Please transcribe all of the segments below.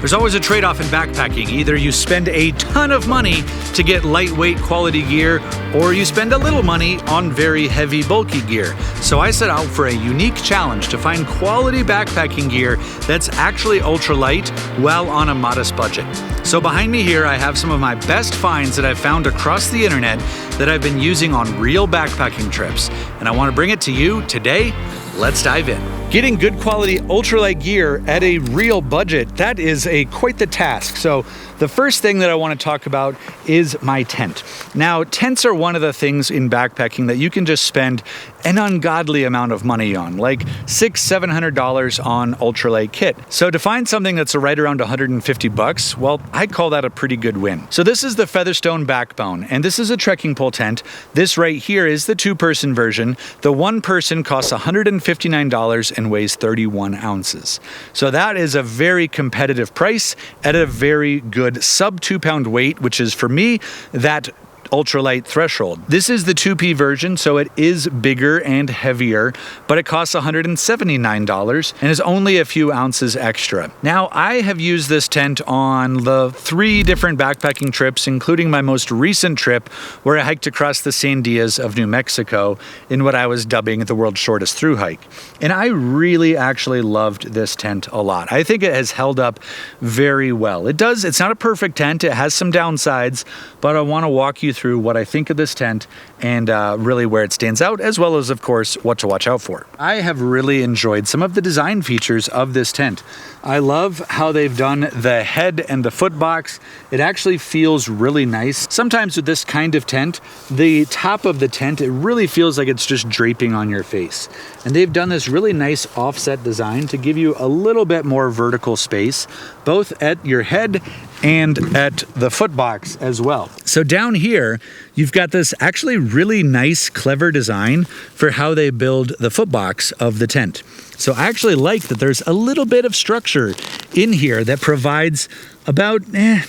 There's always a trade-off in backpacking. Either you spend a ton of money to get lightweight quality gear, or you spend a little money on very heavy bulky gear. So I set out for a unique challenge to find quality backpacking gear that's actually ultralight while on a modest budget. So behind me here I have some of my best finds that I've found across the internet that I've been using on real backpacking trips. And I want to bring it to you today. Let's dive in. Getting good quality ultralight gear at a real budget, that is quite the task. So the first thing that I want to talk about is my tent. Now, tents are one of the things in backpacking that you can just spend an ungodly amount of money on, like $600–700 on ultralight kit. So to find something that's right around 150 bucks, well, I call that a pretty good win. So this is the Featherstone Backbone, and this is a trekking pole tent. This right here is the 2-person version. The 1-person costs $159 and weighs 31 ounces. So that is a very competitive price at a very good sub 2-pound weight, which is for me that ultralight threshold. This is the 2P version, so it is bigger and heavier, but it costs $179 and is only a few ounces extra. Now, I have used this tent on the 3 different backpacking trips, including my most recent trip where I hiked across the Sandias of New Mexico in what I was dubbing the world's shortest through hike. And I really actually loved this tent a lot. I think it has held up very well. It's not a perfect tent, it has some downsides, but I want to walk you through what I think of this tent and really where it stands out, as well as, of course, what to watch out for. I have really enjoyed some of the design features of this tent. I love how they've done the head and the foot box. It actually feels really nice. Sometimes with this kind of tent, the top of the tent, it really feels like it's just draping on your face. And they've done this really nice offset design to give you a little bit more vertical space, both at your head and at the foot box as well. So down here, you've got this actually really nice, clever design for how they build the foot box of the tent. So I actually like that there's a little bit of structure in here that provides about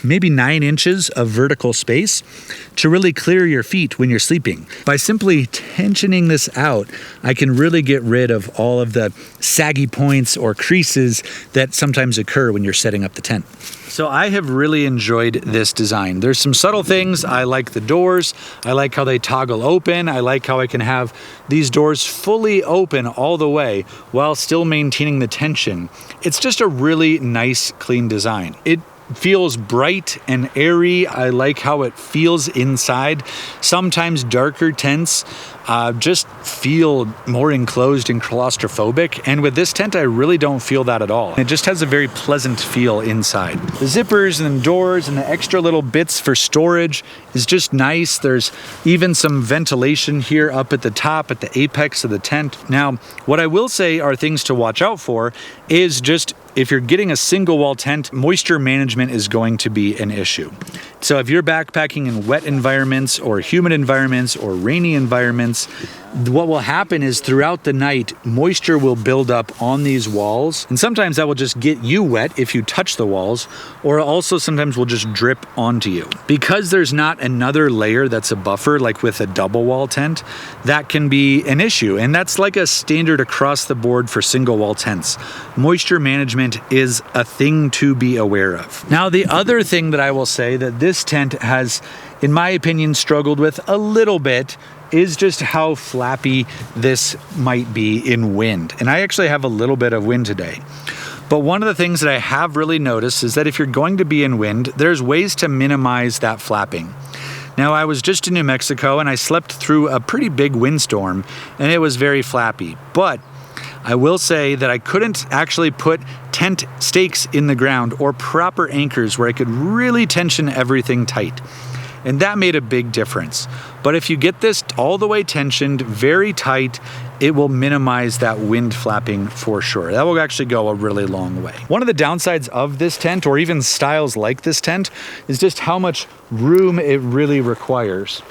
maybe 9 inches of vertical space to really clear your feet when you're sleeping. By simply tensioning this out, I can really get rid of all of the saggy points or creases that sometimes occur when you're setting up the tent. So I have really enjoyed this design. There's some subtle things. I like the doors. I like how they toggle open. I like how I can have these doors fully open all the way while still maintaining the tension. It's just a really nice, clean design. It feels bright and airy. I like how it feels inside. Sometimes darker tents just feel more enclosed and claustrophobic, and with this tent I really don't feel that at all. It just has a very pleasant feel inside. The zippers and doors and the extra little bits for storage is just nice. There's even some ventilation here up at the top at the apex of the tent. Now, what I will say are things to watch out for is just if you're getting a single wall tent, moisture management is going to be an issue. So if you're backpacking in wet environments or humid environments or rainy environments, what will happen is throughout the night, moisture will build up on these walls. And sometimes that will just get you wet if you touch the walls, or also sometimes will just drip onto you. Because there's not another layer that's a buffer, like with a double wall tent, that can be an issue. And that's like a standard across the board for single wall tents. Moisture management is a thing to be aware of. Now, the other thing that I will say that this tent has, in my opinion, struggled with a little bit is just how flappy this might be in wind. And I actually have a little bit of wind today. But one of the things that I have really noticed is that if you're going to be in wind, there's ways to minimize that flapping. Now, I was just in New Mexico and I slept through a pretty big windstorm and it was very flappy. But I will say that I couldn't actually put tent stakes in the ground or proper anchors where I could really tension everything tight. And that made a big difference. But if you get this all the way tensioned, very tight, it will minimize that wind flapping for sure. That will actually go a really long way. One of the downsides of this tent, or even styles like this tent, is just how much room it really requires.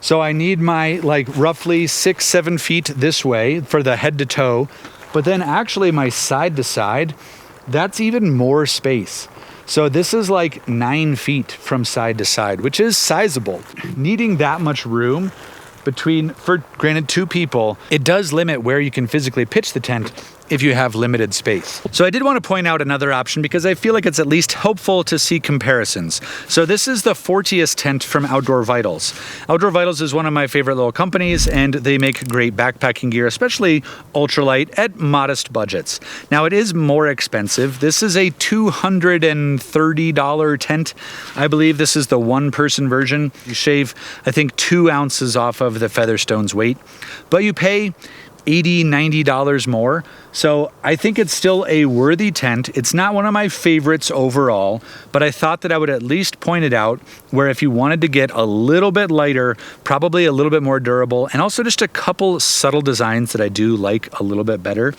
So I need my roughly 6–7 feet this way for the head to toe, but then actually my side to side, that's even more space. So this is like 9 feet from side to side, which is sizable. Needing that much room for granted 2 people, it does limit where you can physically pitch the tent if you have limited space. So I did want to point out another option because I feel like it's at least helpful to see comparisons. So this is the Fortius tent from Outdoor Vitals. Outdoor Vitals is one of my favorite little companies, and they make great backpacking gear, especially ultralight at modest budgets. Now it is more expensive. This is a $230 tent. I believe this is the one-person version. You shave, I think, 2 ounces off of the Featherstone's weight, but you pay $80, $90 more. So I think it's still a worthy tent. It's not one of my favorites overall, but I thought that I would at least point it out where if you wanted to get a little bit lighter, probably a little bit more durable, and also just a couple subtle designs that I do like a little bit better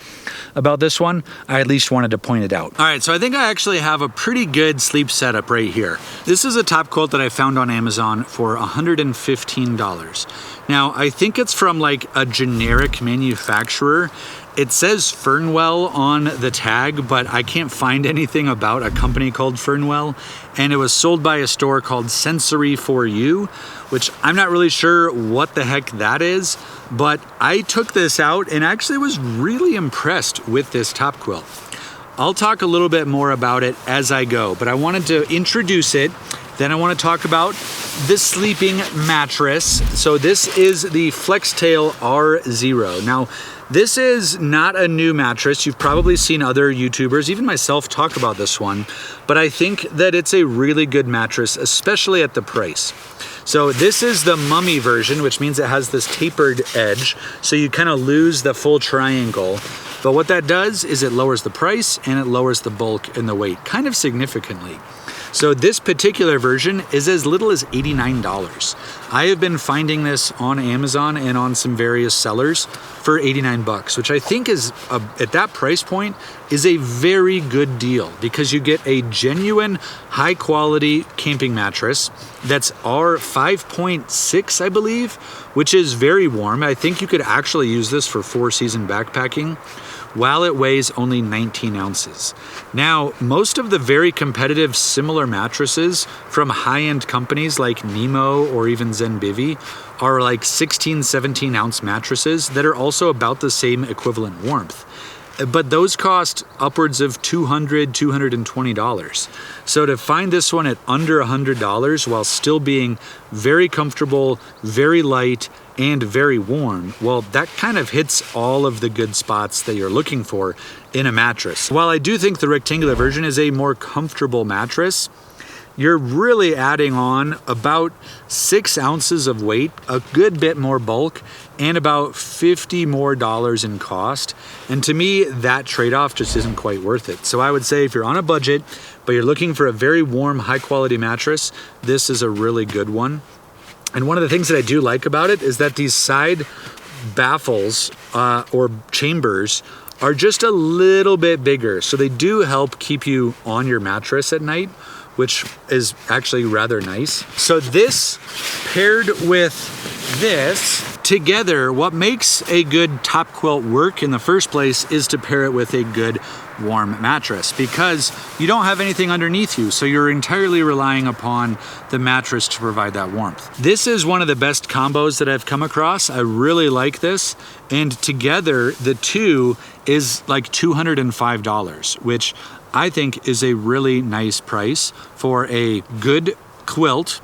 about this one, I at least wanted to point it out. All right, so I think I actually have a pretty good sleep setup right here. This is a top quilt that I found on Amazon for $115. Now, I think it's from like a generic manufacturer. It says Fernwell on the tag, but I can't find anything about a company called Fernwell. And it was sold by a store called Sensory4U, which I'm not really sure what the heck that is, but I took this out and actually was really impressed with this top quilt. I'll talk a little bit more about it as I go, but I wanted to introduce it. Then I want to talk about the sleeping mattress. So this is the Flextail R0. Now, this is not a new mattress. You've probably seen other YouTubers, even myself, talk about this one, but I think that it's a really good mattress, especially at the price. So this is the mummy version, which means it has this tapered edge, so you kind of lose the full triangle. But what that does is it lowers the price and it lowers the bulk and the weight kind of significantly. So this particular version is as little as $89. I have been finding this on Amazon and on some various sellers for 89 bucks, which I think is, at that price point, is a very good deal because you get a genuine high quality camping mattress that's R5.6, I believe, which is very warm. I think you could actually use this for 4-season backpacking, while it weighs only 19 ounces. Now, most of the very competitive similar mattresses from high-end companies like Nemo or even Zenbivy are like 16, 17 ounce mattresses that are also about the same equivalent warmth. But those cost upwards of $200, $220. So to find this one at under $100 while still being very comfortable, very light, and very warm, well, that kind of hits all of the good spots that you're looking for in a mattress. While I do think the rectangular version is a more comfortable mattress, you're really adding on about 6 ounces of weight, a good bit more bulk, and about $50 more in cost. And to me, that trade-off just isn't quite worth it. So I would say if you're on a budget, but you're looking for a very warm, high-quality mattress, this is a really good one. And one of the things that I do like about it is that these side baffles or chambers are just a little bit bigger. So they do help keep you on your mattress at night, which is actually rather nice. So this paired with this together, what makes a good top quilt work in the first place is to pair it with a good warm mattress because you don't have anything underneath you, so you're entirely relying upon the mattress to provide that warmth. This is one of the best combos that I've come across. I really like this, and together the two is like $205, which I think is a really nice price for a good quilt.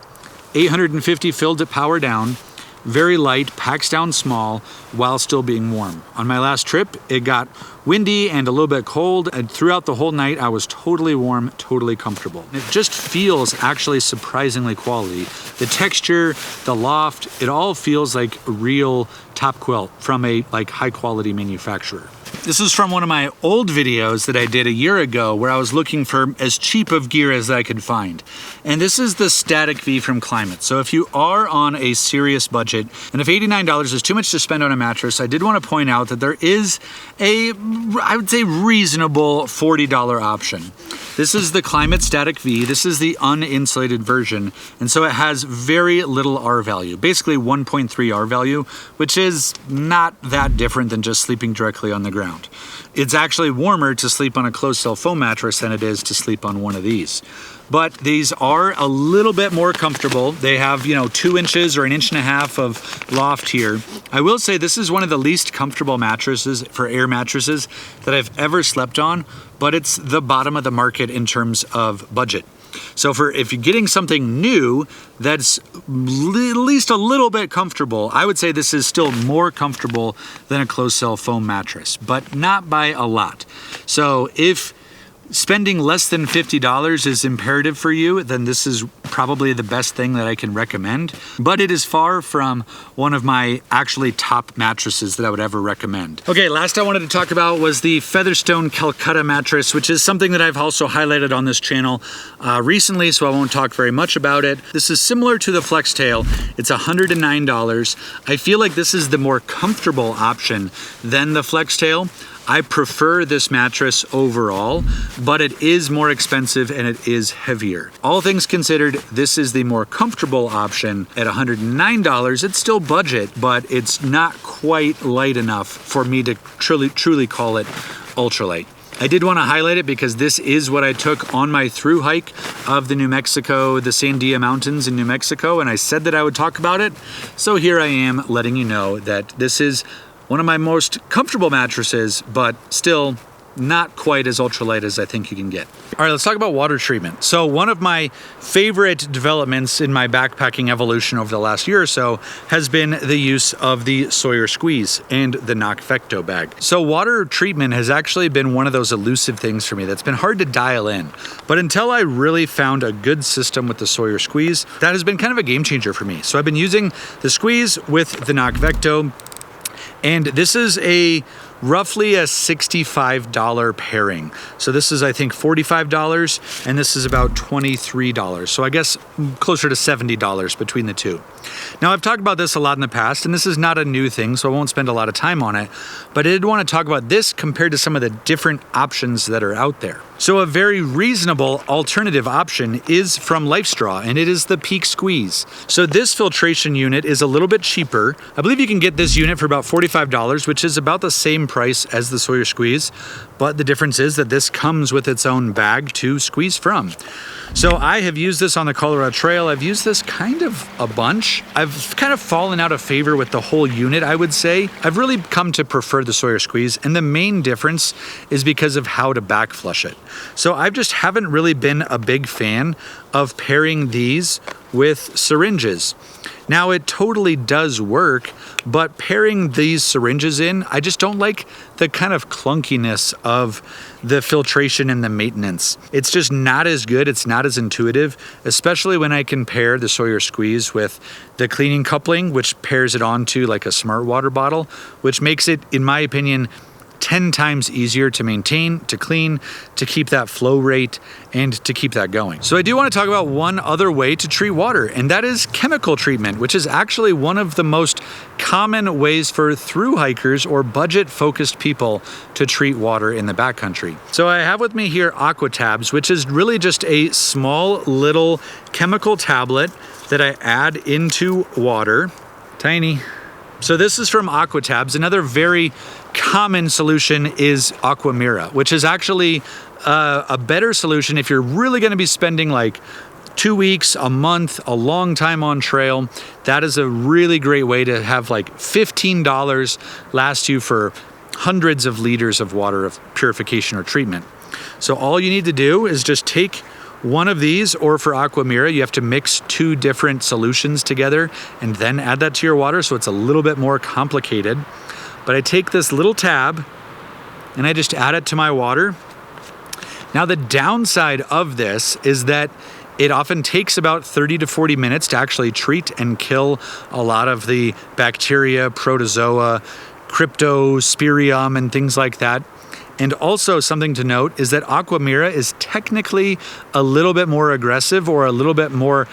850 filled to power down, very light, packs down small while still being warm. On my last trip, it got windy and a little bit cold, and throughout the whole night I was totally warm, totally comfortable. It just feels actually surprisingly quality. The texture, the loft, it all feels like a real top quilt from a high quality manufacturer. This is from one of my old videos that I did a year ago where I was looking for as cheap of gear as I could find. And this is the Static V from Climate. So if you are on a serious budget, and if $89 is too much to spend on a mattress, I did want to point out that there is a, I would say, reasonable $40 option. This is the Climate Static V. This is the uninsulated version. And so it has very little R value, basically 1.3 R value, which is not that different than just sleeping directly on the ground. found. It's actually warmer to sleep on a closed cell foam mattress than it is to sleep on one of these. But these are a little bit more comfortable. They have, 2 inches or 1.5 inches of loft here. I will say this is one of the least comfortable mattresses for air mattresses that I've ever slept on, but it's the bottom of the market in terms of budget. So if you're getting something new that's at least a little bit comfortable, I would say this is still more comfortable than a closed cell foam mattress, but not by a lot. So if spending less than $50 is imperative for you, then this is probably the best thing that I can recommend. But it is far from one of my actually top mattresses that I would ever recommend. Okay, last I wanted to talk about was the Featherstone Calcutta mattress, which is something that I've also highlighted on this channel recently, so I won't talk very much about it. This is similar to the Flextail. It's $109. I feel like this is the more comfortable option than the Flextail. I prefer this mattress overall, but it is more expensive and it is heavier. All things considered, this is the more comfortable option at $109. It's still budget, but it's not quite light enough for me to truly call it ultralight. I did want to highlight it because this is what I took on my through hike of the Sandia Mountains in New Mexico, and I said that I would talk about it. So here I am letting you know that this is one of my most comfortable mattresses, but still not quite as ultralight as I think you can get. All right, let's talk about water treatment. So one of my favorite developments in my backpacking evolution over the last year or so has been the use of the Sawyer Squeeze and the Knock-Vecto bag. So water treatment has actually been one of those elusive things for me that's been hard to dial in. But until I really found a good system with the Sawyer Squeeze, that has been kind of a game changer for me. So I've been using the Squeeze with the Knock-Vecto, and this is roughly a $65 pairing. So this is, I think, $45, and this is about $23. So I guess closer to $70 between the two. Now, I've talked about this a lot in the past, and this is not a new thing, so I won't spend a lot of time on it, but I did want to talk about this compared to some of the different options that are out there. So a very reasonable alternative option is from LifeStraw, and it is the Peak Squeeze. So this filtration unit is a little bit cheaper. I believe you can get this unit for about $45, which is about the same price as the Sawyer Squeeze, but the difference is that this comes with its own bag to squeeze from. So I have used this on the Colorado Trail. I've used this kind of a bunch. I've kind of fallen out of favor with the whole unit, I would say. I've really come to prefer the Sawyer Squeeze, and the main difference is because of how to back flush it. So I just haven't really been a big fan of pairing these with syringes. Now, it totally does work, but pairing these syringes in, I just don't like the kind of clunkiness of the filtration and the maintenance. It's just not as good, it's not as intuitive, especially when I can pair the Sawyer Squeeze with the cleaning coupling, which pairs it onto like a smart water bottle, which makes it, in my opinion, 10 times easier to maintain, to clean, to keep that flow rate, and to keep that going. So I do want to talk about one other way to treat water, and that is chemical treatment, which is actually one of the most common ways for through hikers or budget-focused people to treat water in the backcountry. So I have with me here Aquatabs, which is really just a small little chemical tablet that I add into water. Tiny. So this is from Aquatabs. Another very common solution is Aquamira, which is actually a better solution if you're really going to be spending like 2 weeks, a month, a long time on trail. That is a really great way to have like $15 last you for hundreds of liters of water of purification or treatment. So all you need to do is just take one of these, or for Aquamira, you have to mix 2 different solutions together and then add that to your water, so it's a little bit more complicated. But I take this little tab and I just add it to my water. Now, the downside of this is that it often takes about 30 to 40 minutes to actually treat and kill a lot of the bacteria, protozoa, cryptosporidium, and things like that. And also something to note is that Aquamira is technically a little bit more aggressive or a little bit more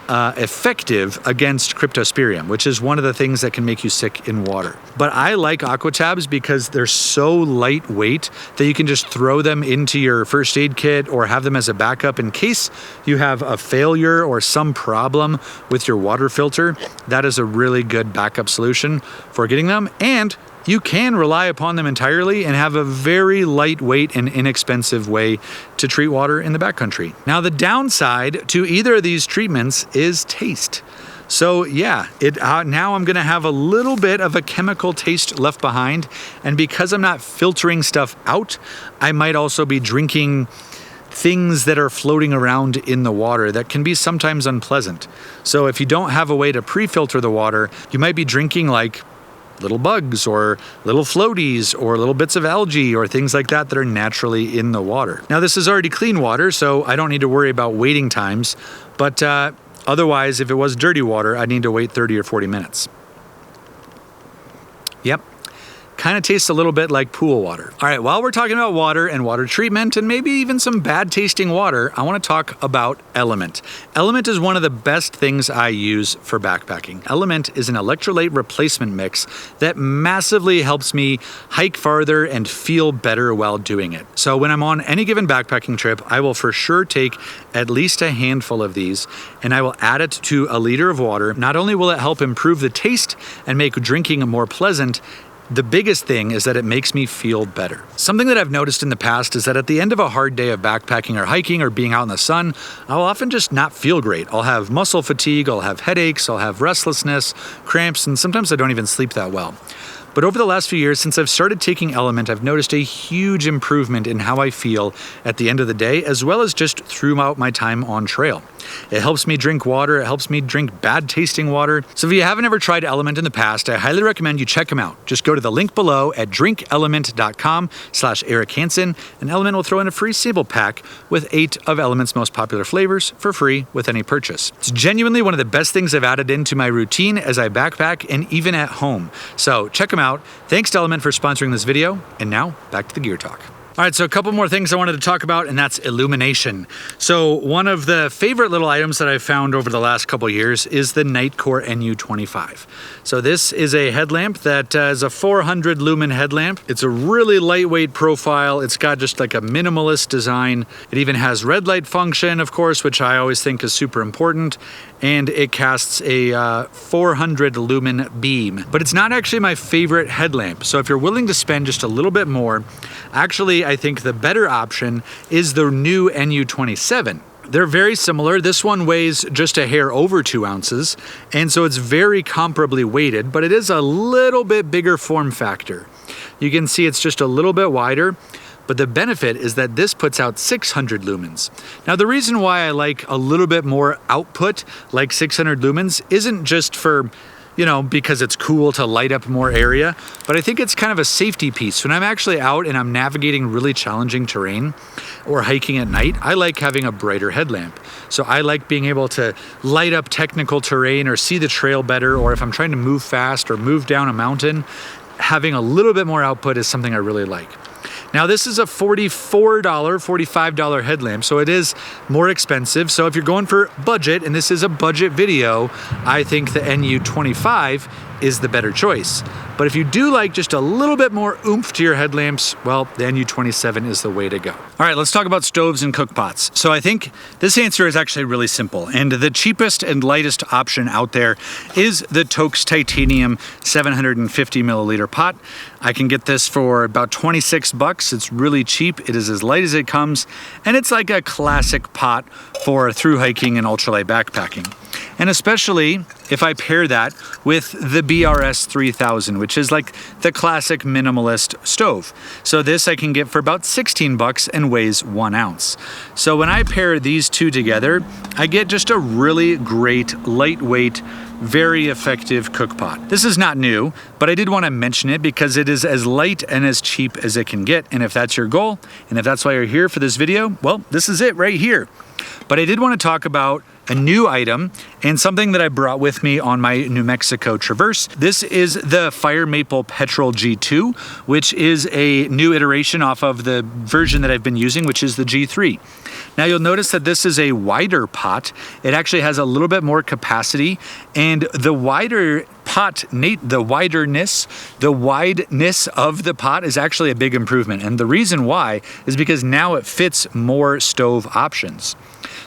effective against cryptosporidium, which is one of the things that can make you sick in water. But I like Aquatabs because they're so lightweight that you can just throw them into your first aid kit or have them as a backup in case you have a failure or some problem with your water filter. That is a really good backup solution for getting them. And you can rely upon them entirely and have a very lightweight and inexpensive way to treat water in the backcountry. Now, the downside to either of these treatments is taste. So yeah, now I'm gonna have a little bit of a chemical taste left behind, and because I'm not filtering stuff out, I might also be drinking things that are floating around in the water that can be sometimes unpleasant. So if you don't have a way to pre-filter the water, you might be drinking like little bugs or little floaties or little bits of algae or things like that that are naturally in the water. Now, this is already clean water, so I don't need to worry about waiting times, but otherwise, if it was dirty water, I'd need to wait 30 or 40 minutes. Yep. Kind of tastes a little bit like pool water. All right, while we're talking about water and water treatment and maybe even some bad tasting water, I want to talk about Element. Element is one of the best things I use for backpacking. Element is an electrolyte replacement mix that massively helps me hike farther and feel better while doing it. So when I'm on any given backpacking trip, I will for sure take at least a handful of these and I will add it to a liter of water. Not only will it help improve the taste and make drinking more pleasant, the biggest thing is that it makes me feel better. Something that I've noticed in the past is that at the end of a hard day of backpacking or hiking or being out in the sun, I'll often just not feel great. I'll have muscle fatigue, I'll have headaches, I'll have restlessness, cramps, and sometimes I don't even sleep that well. But over the last few years, since I've started taking Element, I've noticed a huge improvement in how I feel at the end of the day, as well as just throughout my time on trail. It helps me drink water, it helps me drink bad tasting water. So if you haven't ever tried Element in the past, I highly recommend you check them out. Just go to the link below at drinkelement.com/erichanson, and Element will throw in a free sample pack with 8 of Element's most popular flavors for free with any purchase. It's genuinely one of the best things I've added into my routine as I backpack and even at home. So check them out. Thanks to Element for sponsoring this video, and now back to the gear talk. All right, so a couple more things I wanted to talk about, and that's Illumination. So one of the favorite little items that I've found over the last couple years is the Nightcore NU25. So this is a headlamp that is a 400 lumen headlamp. It's a really lightweight profile. It's got just like a minimalist design. It even has red light function, of course, which I always think is super important. And it casts a 400 lumen beam. But it's not actually my favorite headlamp. So if you're willing to spend just a little bit more, actually I think the better option is the new NU27. They're very similar. This one weighs just a hair over 2 ounces, and so it's very comparably weighted, but it is a little bit bigger form factor. You can see it's just a little bit wider, but the benefit is that this puts out 600 lumens. Now, the reason why I like a little bit more output, like 600 lumens, isn't just for, because it's cool to light up more area, but I think it's kind of a safety piece. When I'm actually out and I'm navigating really challenging terrain or hiking at night, I like having a brighter headlamp. So I like being able to light up technical terrain or see the trail better, or if I'm trying to move fast or move down a mountain, having a little bit more output is something I really like. Now, this is a $45 headlamp, so it is more expensive. So if you're going for budget, and this is a budget video, I think the NU25 is the better choice. But if you do like just a little bit more oomph to your headlamps, well, the NU27 is the way to go. All right, let's talk about stoves and cookpots. So I think this answer is actually really simple, and the cheapest and lightest option out there is the Toaks Titanium 750 milliliter pot. I can get this for about 26 bucks. It's really cheap. It is as light as it comes, and it's like a classic pot for through hiking and ultralight backpacking. And especially if I pair that with the BRS 3000, which is like the classic minimalist stove. So this I can get for about 16 bucks and weighs 1 ounce. So when I pair these two together, I get just a really great, lightweight, very effective cookpot. This is not new, but I did want to mention it because it is as light and as cheap as it can get. And if that's your goal, and if that's why you're here for this video, well, this is it right here. But I did want to talk about a new item and something that I brought with me on my New Mexico Traverse. This is the Fire Maple Petrol G2, which is a new iteration off of the version that I've been using, which is the G3. Now you'll notice that this is a wider pot. It actually has a little bit more capacity, and the wider pot, the wideness of the pot is actually a big improvement. And the reason why is because now it fits more stove options.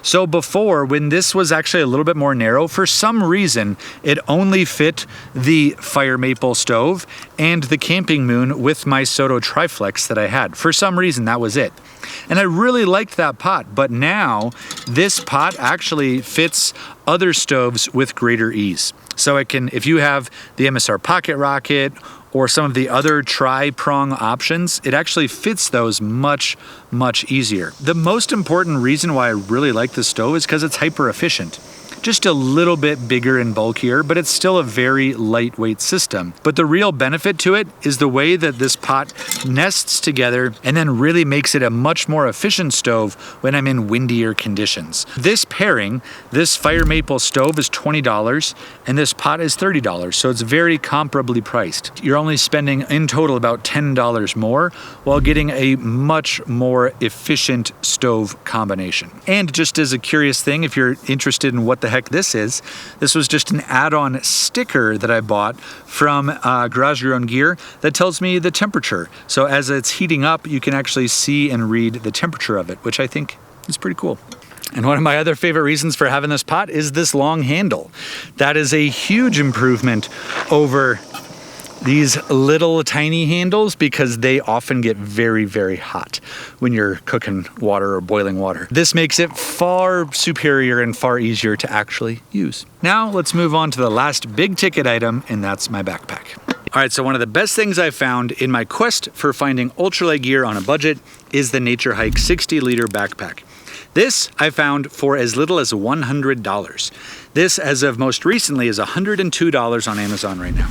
So before, when this was actually a little bit more narrow, for some reason, it only fit the fire maple stove and the camping moon with my Soto Triflex that I had. For some reason, that was it. And I really liked that pot, but now this pot actually fits other stoves with greater ease. So it can, if you have the MSR Pocket Rocket or some of the other tri-prong options, it actually fits those much easier. The most important reason why I really like this stove is because it's hyper efficient. Just a little bit bigger and bulkier, but it's still a very lightweight system. But the real benefit to it is the way that this pot nests together and then really makes it a much more efficient stove when I'm in windier conditions. This pairing, this fire maple stove is $20 and this pot is $30, so it's very comparably priced. You're only spending in total about $10 more while getting a much more efficient stove combination. And just as a curious thing, if you're interested in what the heck this was just an add-on sticker that I bought from Garage Your Own Gear that tells me the temperature. So as it's heating up, you can actually see and read the temperature of it, which I think is pretty cool. And one of my other favorite reasons for having this pot is this long handle. That is a huge improvement over these little tiny handles because they often get very hot when you're cooking water or boiling water. This makes it far superior and far easier to actually use. Now let's move on to the last big ticket item, and that's my backpack. All right, so one of the best things I found in my quest for finding ultralight gear on a budget is the Nature Hike 60-liter backpack. This I found for as little as $100. This, as of most recently, is $102 on Amazon right now.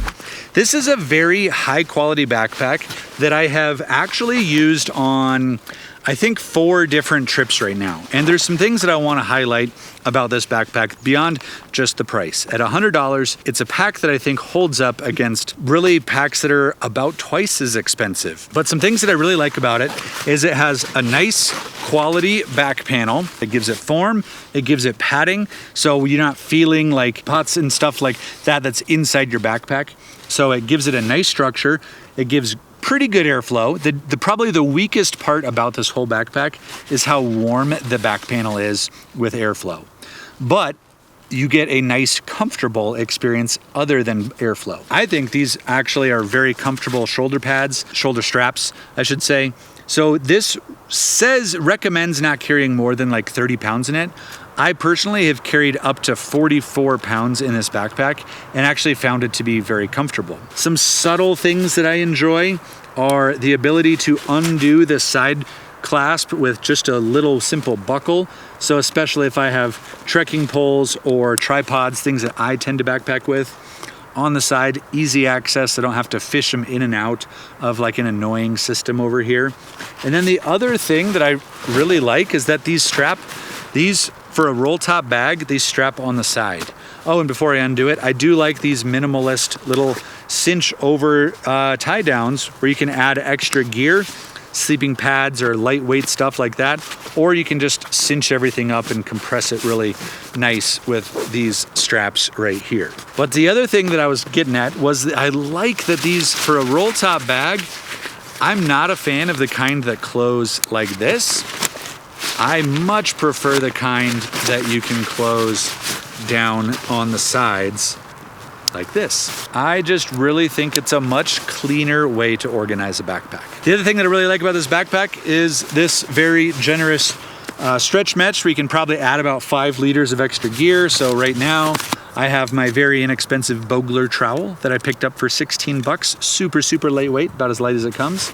This is a very high quality backpack that I have actually used on, I think, 4 different trips right now. And there's some things that I want to highlight about this backpack beyond just the price. At $100, it's a pack that I think holds up against really packs that are about twice as expensive. But some things that I really like about it is it has a nice quality back panel. It gives it form, it gives it padding, so you're not feeling like pots and stuff like that that's inside your backpack. So it gives it a nice structure. It gives pretty good airflow. Probably the weakest part about this whole backpack is how warm the back panel is with airflow. But you get a nice, comfortable experience other than airflow. I think these actually are very comfortable shoulder pads, shoulder straps, I should say. So this recommends not carrying more than like 30 pounds in it. I personally have carried up to 44 pounds in this backpack and actually found it to be very comfortable. Some subtle things that I enjoy are the ability to undo the side clasp with just a little simple buckle. So especially if I have trekking poles or tripods, things that I tend to backpack with. On the side, easy access. I don't have to fish them in and out of like an annoying system over here. And then the other thing that I really like is that these for a roll top bag, these strap on the side. Oh, and before I undo it, I do like these minimalist little cinch over tie downs where you can add extra gear, sleeping pads or lightweight stuff like that, or you can just cinch everything up and compress it really nice with these straps right here. But the other thing that I was getting at was that I like that these, for a roll top bag, I'm not a fan of the kind that close like this. I much prefer the kind that you can close down on the sides like this. I just really think it's a much cleaner way to organize a backpack. The other thing that I really like about this backpack is this very generous stretch mesh where you can probably add about 5 liters of extra gear. So right now I have my very inexpensive Bogler trowel that I picked up for 16 bucks. Super lightweight, about as light as it comes.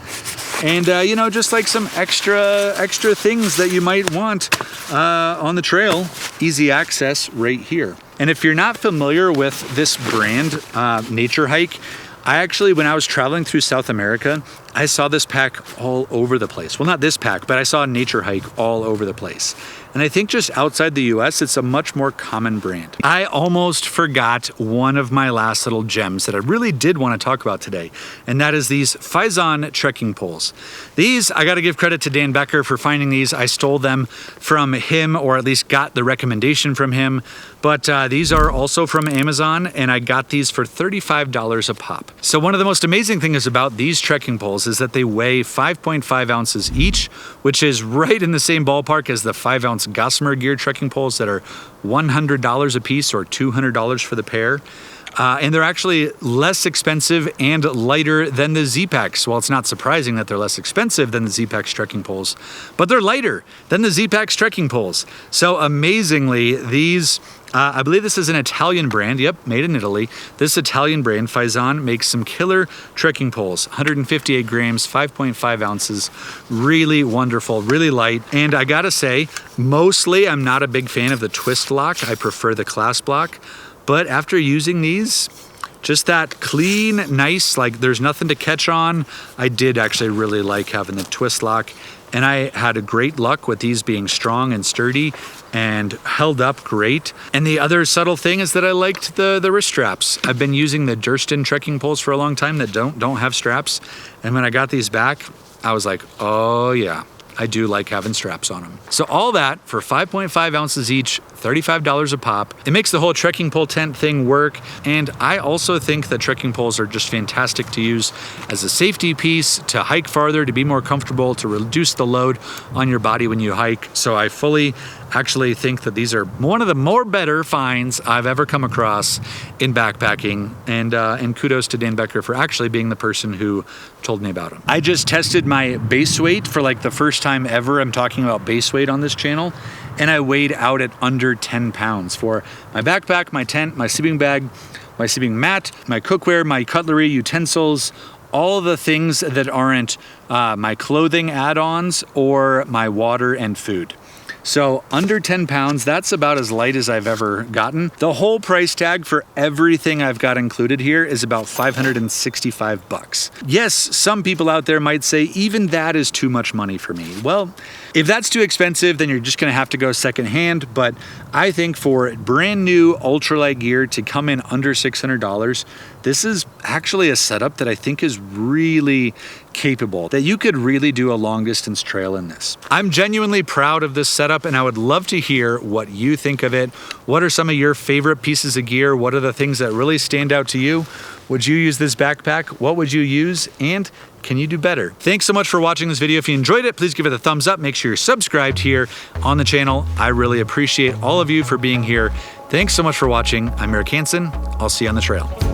And you know, just like some extra things that you might want on the trail, easy access right here. And if you're not familiar with this brand, Nature Hike, I actually, when I was traveling through South America, I saw this pack all over the place. Well, not this pack, but I saw Nature Hike all over the place. And I think just outside the US, it's a much more common brand. I almost forgot one of my last little gems that I really did want to talk about today, and that is these Faison trekking poles. These, I got to give credit to Dan Becker for finding these. I stole them from him, or at least got the recommendation from him. But these are also from Amazon, and I got these for $35 a pop. So one of the most amazing things about these trekking poles poles is that they weigh 5.5 ounces each, which is right in the same ballpark as the 5-ounce Gossamer gear trekking poles that are $100 a piece or $200 for the pair. And they're actually less expensive and lighter than the Z-Packs. Well, it's not surprising that they're less expensive than the Z-Packs trekking poles, but they're lighter than the Z-Packs trekking poles. So amazingly, these, I believe this is an Italian brand. Yep, made in Italy. This Italian brand, Faison, makes some killer trekking poles. 158 grams, 5.5 ounces. Really wonderful, really light. And I gotta say, mostly I'm not a big fan of the twist lock. I prefer the clasp lock. But after using these, just that clean, nice, like there's nothing to catch on. I did actually really like having the twist lock, and I had a great luck with these being strong and sturdy and held up great. And the other subtle thing is that I liked the wrist straps. I've been using the Durston trekking poles for a long time that don't have straps. And when I got these back, I was like, oh yeah, I do like having straps on them. So all that for 5.5 ounces each, $35 a pop. It makes the whole trekking pole tent thing work. And I also think that trekking poles are just fantastic to use as a safety piece, to hike farther, to be more comfortable, to reduce the load on your body when you hike. So I fully actually think that these are one of the more better finds I've ever come across in backpacking, and kudos to Dan Becker for actually being the person who told me about them. I just tested my base weight for like the first time ever. I'm talking about base weight on this channel, and I weighed out at under 10 pounds for my backpack, my tent, my sleeping bag, my sleeping mat, my cookware, my cutlery, utensils, all the things that aren't my clothing add-ons or my water and food. So under 10 pounds, that's about as light as I've ever gotten. The whole price tag for everything I've got included here is about 565 bucks. Yes, some people out there might say even that is too much money for me. Well, if that's too expensive, then you're just gonna have to go secondhand. But I think for brand new ultralight gear to come in under $600, this is actually a setup that I think is really capable, that you could really do a long distance trail in this. I'm genuinely proud of this setup, and I would love to hear what you think of it. What are some of your favorite pieces of gear? What are the things that really stand out to you? Would you use this backpack? What would you use? And can you do better? Thanks so much for watching this video. If you enjoyed it, please give it a thumbs up. Make sure you're subscribed here on the channel. I really appreciate all of you for being here. Thanks so much for watching. I'm Eric Hanson. I'll see you on the trail.